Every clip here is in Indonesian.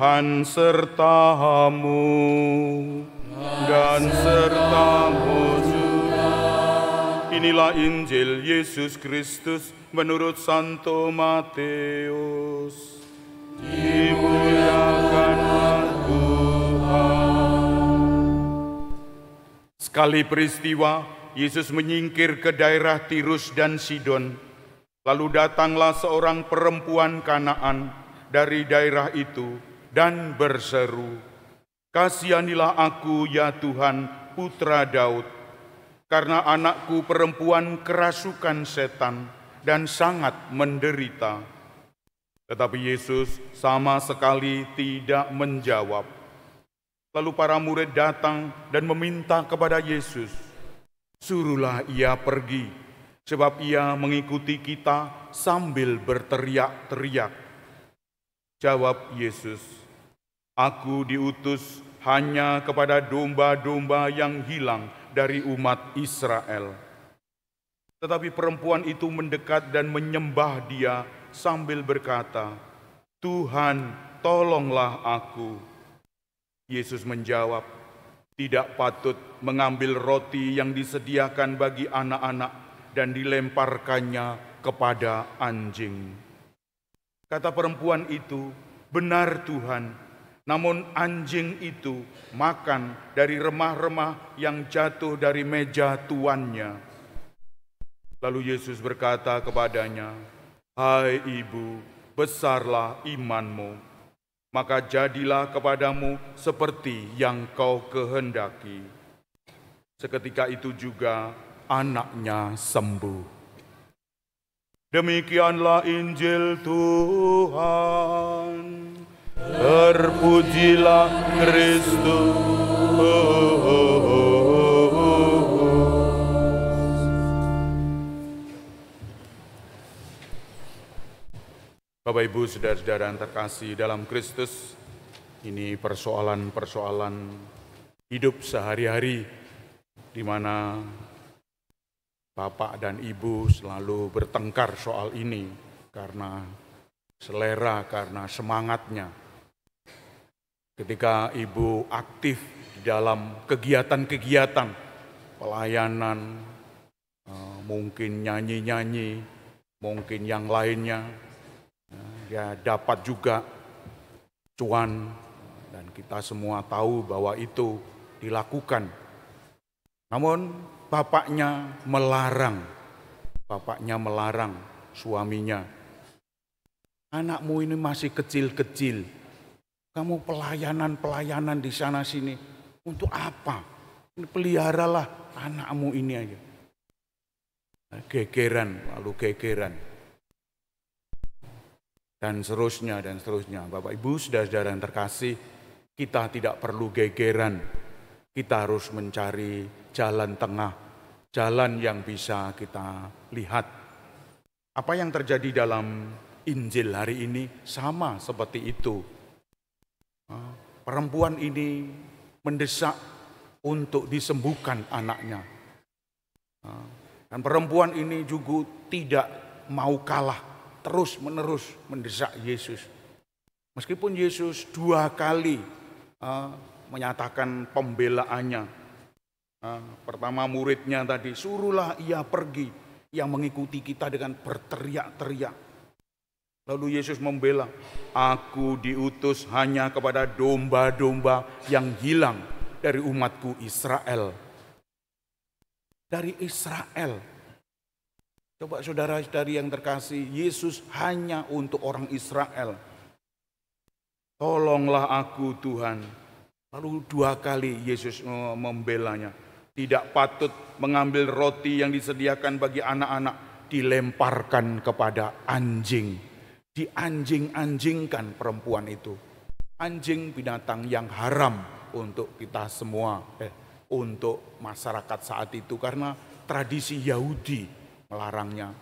Tuhan sertamu dan sertamu juga. Inilah Injil Yesus Kristus menurut Santo Matius. Dimuliakanlah Tuhan. Sekali peristiwa, Yesus menyingkir ke daerah Tirus dan Sidon. Lalu datanglah seorang perempuan Kanaan dari daerah itu dan berseru, "Kasihanilah aku ya Tuhan, putra Daud, karena anakku perempuan kerasukan setan dan sangat menderita." Tetapi Yesus sama sekali tidak menjawab. Lalu para murid datang dan meminta kepada Yesus, "Suruhlah ia pergi, sebab ia mengikuti kita sambil berteriak-teriak." Jawab Yesus, "Aku diutus hanya kepada domba-domba yang hilang dari umat Israel." Tetapi perempuan itu mendekat dan menyembah Dia sambil berkata, "Tuhan, tolonglah aku." Yesus menjawab, "Tidak patut mengambil roti yang disediakan bagi anak-anak dan dilemparkannya kepada anjing." Kata perempuan itu, "Benar Tuhan, namun anjing itu makan dari remah-remah yang jatuh dari meja tuannya." Lalu Yesus berkata kepadanya, "Hai ibu, besarlah imanmu, maka jadilah kepadamu seperti yang kau kehendaki." Seketika itu juga anaknya sembuh. Demikianlah Injil Tuhan. Terpujilah Kristus. Bapak Ibu, saudara-saudara yang terkasih dalam Kristus, ini persoalan-persoalan hidup sehari-hari di mana Bapak dan Ibu selalu bertengkar soal ini karena selera, karena semangatnya. Ketika Ibu aktif di dalam kegiatan-kegiatan pelayanan, mungkin nyanyi-nyanyi, mungkin yang lainnya, ya dapat juga cuan, dan kita semua tahu bahwa itu dilakukan. Namun bapaknya melarang suaminya, "Anakmu ini masih kecil-kecil, kamu pelayanan di sana sini untuk apa? Ini peliharalah anakmu ini aja." Gegeran, lalu gegeran. Dan seterusnya. Bapak Ibu, saudara-saudara yang terkasih, kita tidak perlu gegeran. Kita harus mencari jalan tengah, jalan yang bisa kita lihat. Apa yang terjadi dalam Injil hari ini sama seperti itu. Perempuan ini mendesak untuk disembuhkan anaknya. Dan perempuan ini juga tidak mau kalah, terus-menerus mendesak Yesus. Meskipun Yesus 2 kali menyatakan pembelaannya. Pertama muridnya tadi, "Suruhlah ia pergi," yang mengikuti kita dengan berteriak-teriak. Lalu Yesus membela, "Aku diutus hanya kepada domba-domba yang hilang dari umatku Israel." Dari Israel. Coba saudara-saudari yang terkasih, Yesus hanya untuk orang Israel. "Tolonglah aku Tuhan." Lalu 2 kali Yesus membelanya. Tidak patut mengambil roti yang disediakan bagi anak-anak, dilemparkan kepada anjing. Dianjing-anjingkan perempuan itu. Anjing binatang yang haram untuk kita semua, untuk masyarakat saat itu, karena tradisi Yahudi melarangnya.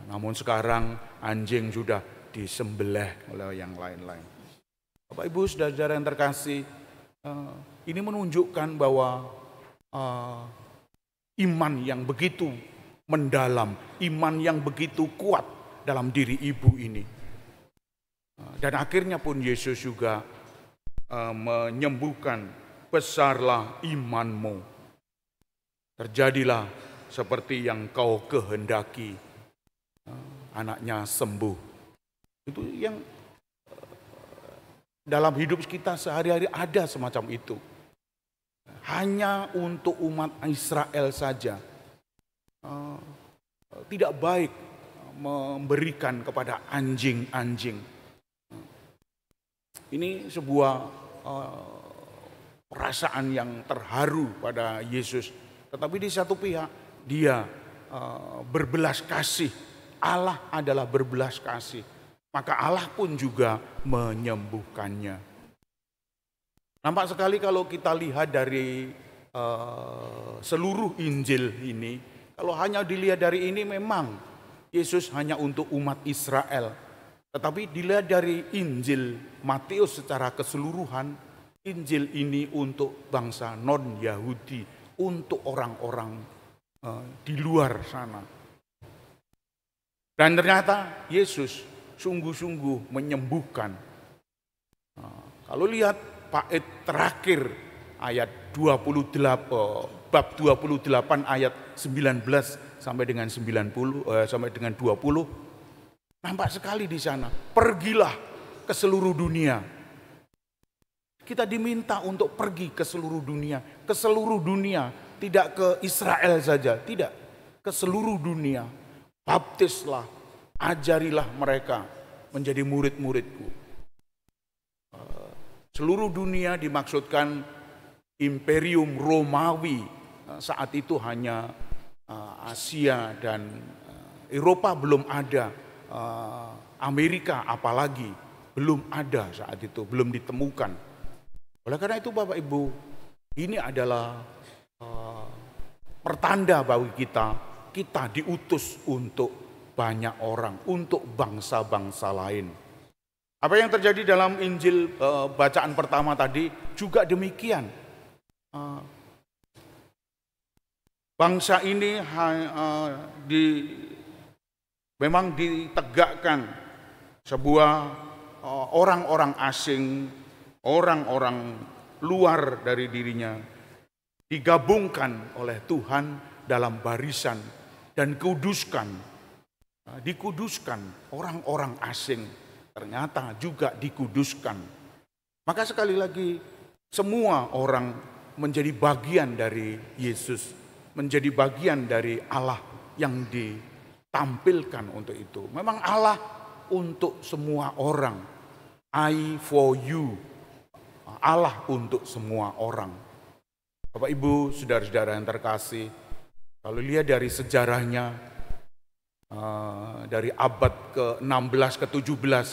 Namun sekarang anjing sudah disembelih oleh yang lain-lain. Bapak Ibu, saudara-saudara yang terkasih, ini menunjukkan bahwa iman yang begitu mendalam, iman yang begitu kuat dalam diri ibu ini. Dan akhirnya pun Yesus juga menyembuhkan, besarlah imanmu, terjadilah seperti yang kau kehendaki, anaknya sembuh. Itu yang dalam hidup kita sehari-hari ada semacam itu. Hanya untuk umat Israel saja. Tidak baik memberikan kepada anjing-anjing. Ini sebuah perasaan yang terharu pada Yesus. Tetapi di satu pihak dia berbelas kasih. Allah adalah berbelas kasih. Maka Allah pun juga menyembuhkannya. Nampak sekali kalau kita lihat dari seluruh Injil ini. Kalau hanya dilihat dari ini memang Yesus hanya untuk umat Israel. Tetapi dilihat dari Injil Matius secara keseluruhan, Injil ini untuk bangsa non-Yahudi, untuk orang-orang di luar sana. Dan ternyata Yesus sungguh-sungguh menyembuhkan. Kalau lihat bait terakhir ayat 28, bab 28 ayat 19 sampai dengan 20, nampak sekali di sana. Pergilah ke seluruh dunia. Kita diminta untuk pergi ke seluruh dunia. Ke seluruh dunia, tidak ke Israel saja, tidak. Ke seluruh dunia. Baptislah, ajarilah mereka menjadi murid-muridku. Seluruh dunia dimaksudkan Imperium Romawi. Saat itu hanya Asia dan Eropa belum ada. Amerika apalagi belum ada saat itu, belum ditemukan. Oleh karena itu Bapak Ibu, ini adalah pertanda bagi kita diutus untuk banyak orang, untuk bangsa-bangsa lain. Apa yang terjadi dalam Injil bacaan pertama tadi juga demikian. Bangsa ini memang ditegakkan sebuah orang-orang asing, orang-orang luar dari dirinya, digabungkan oleh Tuhan dalam barisan dan dikuduskan orang-orang asing, ternyata juga dikuduskan. Maka sekali lagi semua orang menjadi bagian dari Yesus, menjadi bagian dari Allah yang ditampilkan untuk itu. Memang Allah untuk semua orang. I for you. Allah untuk semua orang. Bapak Ibu, saudara-saudara yang terkasih, kalau lihat dari sejarahnya, dari abad ke-16 ke-17,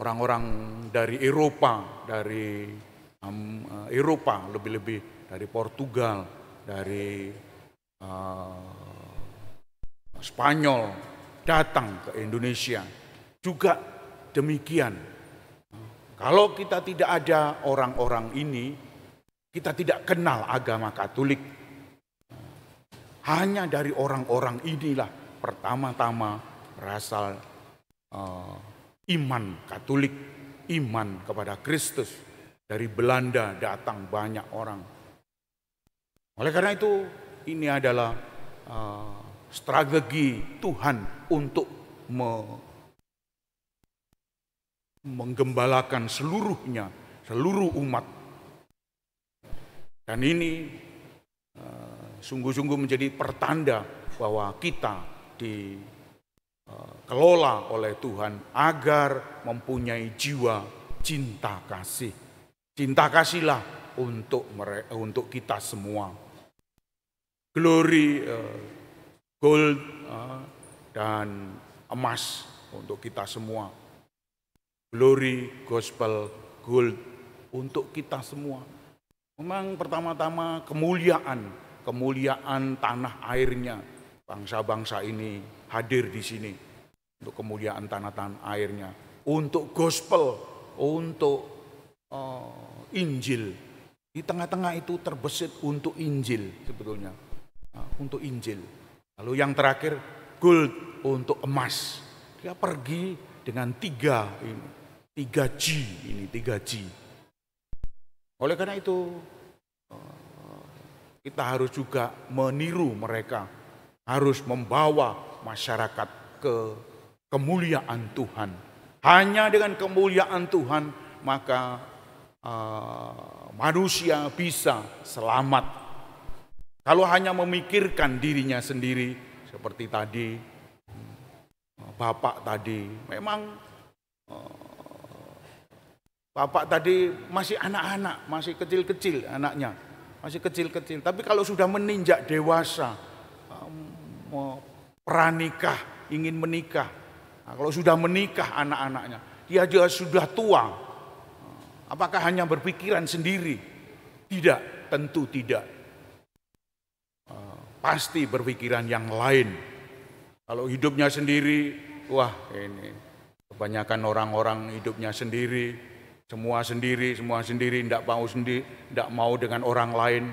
orang-orang dari Eropa, lebih-lebih dari Portugal, dari Spanyol datang ke Indonesia. Juga demikian. Kalau kita tidak ada orang-orang ini, kita tidak kenal agama Katolik. Hanya dari orang-orang inilah pertama-tama berasal iman Katolik, iman kepada Kristus. Dari Belanda datang banyak orang. Oleh karena itu, ini adalah strategi Tuhan untuk menggembalakan seluruh umat. Dan ini sungguh-sungguh menjadi pertanda bahwa kita dikelola oleh Tuhan agar mempunyai jiwa cinta kasih. Cinta kasihlah untuk kita semua. Glory, gold dan emas untuk kita semua. Glory, gospel, gold untuk kita semua. Memang pertama-tama kemuliaan tanah airnya. Bangsa-bangsa ini hadir di sini untuk kemuliaan tanah airnya. Untuk gospel, untuk Injil. Di tengah-tengah itu terbesit untuk Injil sebetulnya. Untuk Injil. Lalu yang terakhir, gold, untuk emas. Dia pergi dengan 3G ini, 3G. Oleh karena itu, kita harus juga meniru mereka, harus membawa masyarakat ke kemuliaan Tuhan. Hanya dengan kemuliaan Tuhan, maka manusia bisa selamat. Kalau hanya memikirkan dirinya sendiri, seperti tadi, Bapak tadi, memang Bapak tadi masih anak-anak, masih kecil-kecil anaknya, masih kecil-kecil. Tapi kalau sudah meninjak dewasa, pranikah, ingin menikah. Nah, kalau sudah menikah anak-anaknya, dia juga sudah tua. Apakah hanya berpikiran sendiri? Tidak, tentu tidak. Pasti berpikiran yang lain. Kalau hidupnya sendiri, wah ini kebanyakan orang-orang hidupnya sendiri, semua sendiri, tidak mau dengan orang lain.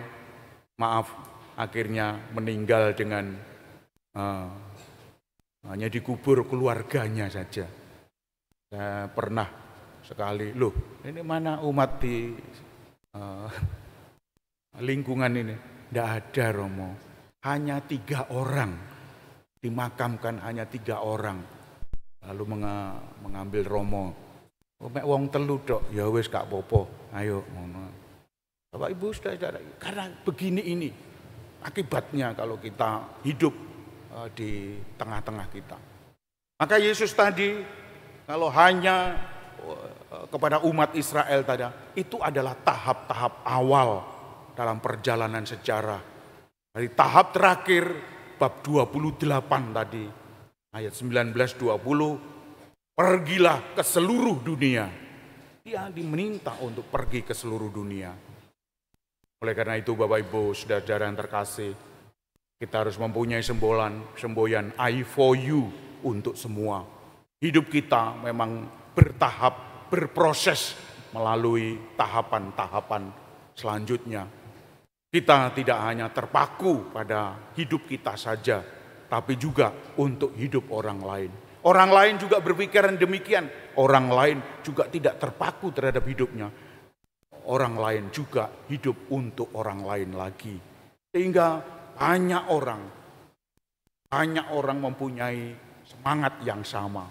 Maaf, akhirnya meninggal dengan hanya dikubur keluarganya saja. Saya pernah sekali, loh ini mana umat di lingkungan ini? Tidak ada, Romo. Hanya 3 orang, dimakamkan hanya 3 orang. Lalu mengambil Romo. Wong telu dok, ya wis gak popo. Ayo, Bapak Ibu saudara, karena begini ini akibatnya kalau kita hidup di tengah-tengah kita. Maka Yesus tadi kalau hanya kepada umat Israel tadi, itu adalah tahap-tahap awal dalam perjalanan sejarah. Dari tahap terakhir bab 28 tadi, ayat 19-20, pergilah ke seluruh dunia. Dia diminta untuk pergi ke seluruh dunia. Oleh karena itu Bapak Ibu saudara-saudara yang terkasih, kita harus mempunyai semboyan I for you untuk semua. Hidup kita memang bertahap, berproses melalui tahapan-tahapan selanjutnya. Kita tidak hanya terpaku pada hidup kita saja, tapi juga untuk hidup orang lain. Orang lain juga berpikiran demikian. Orang lain juga tidak terpaku terhadap hidupnya. Orang lain juga hidup untuk orang lain lagi. Sehingga banyak orang mempunyai semangat yang sama.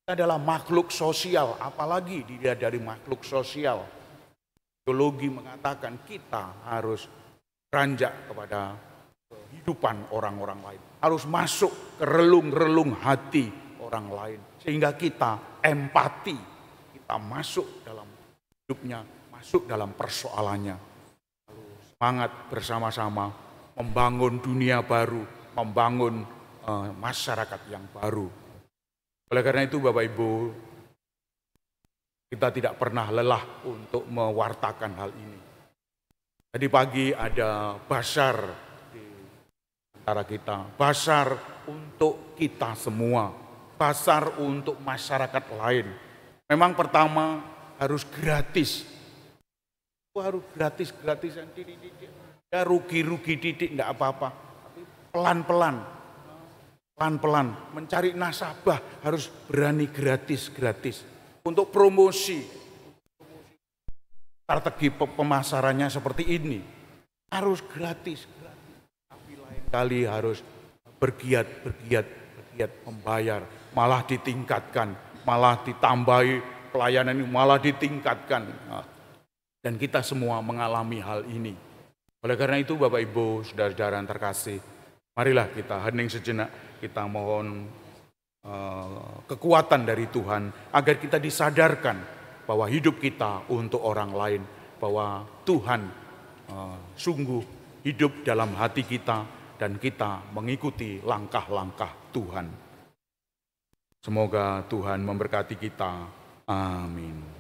Kita adalah makhluk sosial, apalagi dilihat dari makhluk sosial. Teologi mengatakan kita harus beranjak kepada kehidupan orang-orang lain. Harus masuk ke relung-relung hati orang lain. Sehingga kita empati, kita masuk dalam hidupnya, masuk dalam persoalannya. Lalu semangat bersama-sama membangun dunia baru, membangun masyarakat yang baru. Oleh karena itu Bapak Ibu, kita tidak pernah lelah untuk mewartakan hal ini. Tadi pagi ada basar di antara kita, basar untuk kita semua, basar untuk masyarakat lain. Memang pertama harus gratis. Harus gratis-gratisan titik. Ya rugi-rugi titik enggak apa-apa. Tapi pelan-pelan mencari nasabah harus berani gratis. Untuk promosi, strategi pemasarannya seperti ini harus gratis. Tapi lain kali harus bergiat membayar, malah ditingkatkan, malah ditambahi pelayanan ini, malah ditingkatkan. Dan kita semua mengalami hal ini. Oleh karena itu Bapak Ibu, saudara-saudara yang terkasih, marilah kita hening sejenak, kita mohon kekuatan dari Tuhan agar kita disadarkan bahwa hidup kita untuk orang lain, bahwa Tuhan sungguh hidup dalam hati kita dan kita mengikuti langkah-langkah Tuhan. Semoga Tuhan memberkati kita. Amin.